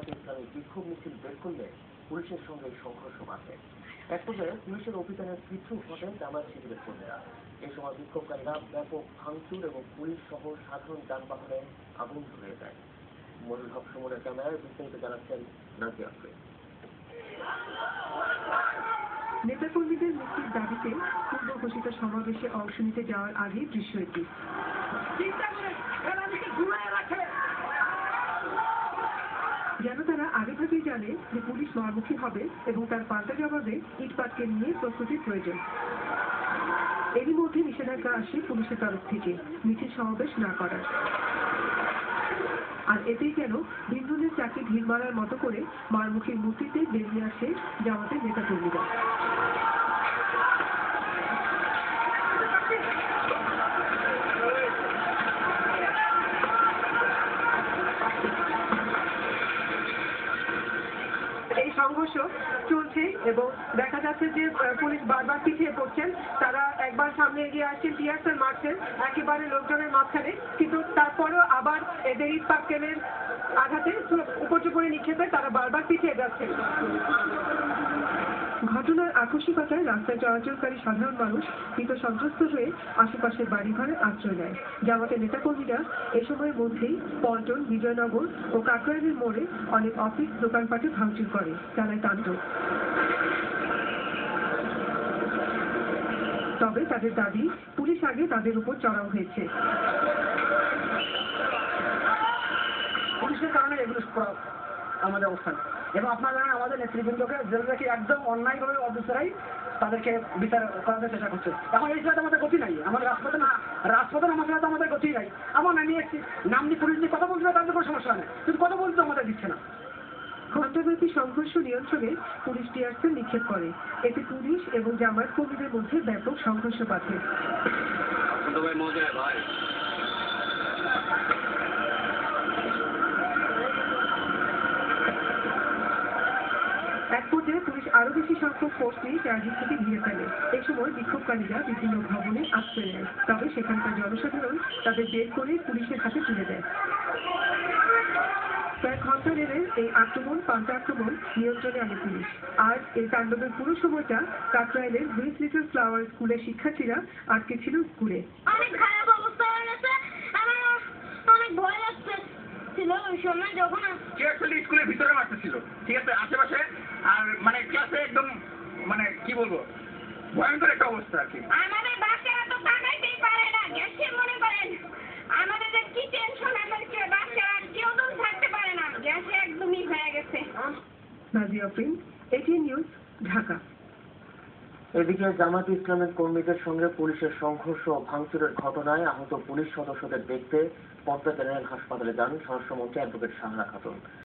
জামায়াতে ইসলামী বিক্ষোভ মিছিল বের করলে পুলিশের সঙ্গে সংঘর্ষ বাধে। এক পর্যায়ে পুলিশের অভিযানে পিছু হটেন জামায়াত শিবিরের কর্মীরা। এ সময় বিক্ষোভকারীরা ব্যাপক ভাঙচুর এবং পুলিশ সহ সাধারণ যানবাহনে আগুন ধরিয়ে দেয়। মনিরুল হক সুমনের ক্যামেরায় বিস্তারিত জানাচ্ছেন নাজিয়া আফরিন। নেতাকর্মীদের মুক্তির দাবিতে পূর্ব ঘোষিত সমাবেশে অংশ নিতে যাওয়ার আগে দৃশ্য এটি। যেন তারা আগেভাগেই জানে যে পুলিশ মারমুখী হবে এবং তার পাল্টা জবাবে ইটপাটকে নিয়ে প্রস্তুতির প্রয়োজন। এরই মধ্যে নিষেধাজ্ঞা আসে পুলিশের তরফ থেকে মিছিল সমাবেশ না করার। আর এতেই যেন ভিন্ডুনের চাকরি ঢিল মারার মতো করে মারমুখীর মূর্তিতে বেরিয়ে আসে জামাতের নেতাকর্মীরা। এই সংঘর্ষ চলছে এবং দেখা যাচ্ছে যে পুলিশ বারবার পিছিয়ে পড়ছেন। তারা একবার সামনে এগিয়ে আসছেন, টিয়ারশেল মারছেন একেবারে লোকজনের মাঝখানে, কিন্তু তারপরেও আবার এদের ইট পাটকেলের আঘাতে উপর্যুপরি নিক্ষেপে তারা বারবার পিছিয়ে যাচ্ছেন। ঘটনার আকস্মিকতায় রাস্তায় চলাচলকারী সাধারণ মানুষ ভীত সন্ত্রস্ত হয়ে আশেপাশের বাড়িঘরে আশ্রয় নেয়। জামাতের নেতাকর্মীরা এ সময়ের মধ্যেই পল্টন, বিজয়নগর ও কাকরাইলের মোড়ে অনেক অফিস দোকানপাটে ভাঙচুর করে, চালায় তাণ্ডব। তবে তাদের দাবি, পুলিশ আগে তাদের উপর চড়াও হয়েছে। পুলিশের কারণে এগুলো আমাদের অবস্থান, এবং আপনারা জানেন আমাদের নেতৃবৃন্দকে জেল রেখে একদম অন্যায়ভাবে অফিসারাই তাদেরকে বিচার করাতে চেষ্টা করছে। এখন এই সাথে আমাদের গতি নাই, আমাদের রাজপথে আমার সাথে আমাদের গতি নাই। আমার আমি একটি নাম নিয়ে পুলিশ নিয়ে কথা বলছিল, তাদের কোনো সমস্যা নেই, কিন্তু কথা বলতে আমাদের দিচ্ছে না। ঘণ্টাব্যাপী সংঘর্ষ নিয়ন্ত্রণে পুলিশ টিয়ারশেল নিক্ষেপ করে। এতে পুলিশ এবং জামায়াত কর্মীদের মধ্যে ব্যাপক সংঘর্ষ বাধে। এক পর্যায়ে পুলিশ আরো বেশি সংখ্যক ফোর্স নিয়ে চারদিক থেকে ঘিরে ফেলে। এই সময় বিক্ষোভকারীরা বিভিন্ন ভবনে আশ্রয় নেয়, তবে সেখানকার জনসাধারণ তাদের বের করে পুলিশের হাতে তুলে দেয়। প্রায় ঘণ্টা নেড়ে এই আক্রমণ, পাল্টা আক্রমণ নিয়ন্ত্রণে আনে পুলিশ। আর এই তাণ্ডবের পুরো সময়টা কাকরাইলের হুইস লিটল ফ্লাওয়ার স্কুলের শিক্ষার্থীরা আটকে ছিল স্কুলে। অনেক খারাপ অবস্থা হয়ে গেছে, আমার অনেক ভয় লাগছে ছিল ওই সময় যখন স্কুলের ভিতরে মারতেছিল, ঠিক আছে, আশেপাশে, আর মানে ক্লাসে একদম মানে কি বলবো ভয়ঙ্কর একটা অবস্থা আর কি। আমাদের বাচ্চারা তো তাকাইতেই পারে না, গ্যাসে মনে করেন আমাদের যে কি টেনশন, আমাদেরকে বাচ্চারা কেউ তো থাকতে পারে না, গ্যাসে একদমই হয়ে গেছে। Nazia Afrin, ATN news, Dhaka. এদিকে জামায়াতে ইসলামের কর্মীদের সঙ্গে পুলিশের সংঘর্ষ ও ভাঙচুরের ঘটনায় আহত পুলিশ সদস্যদের দেখতে পদ্মা জেনারেল হাসপাতালে যান স্বরাষ্ট্রমন্ত্রী অ্যাডভোকেট সাহারা খাতুন।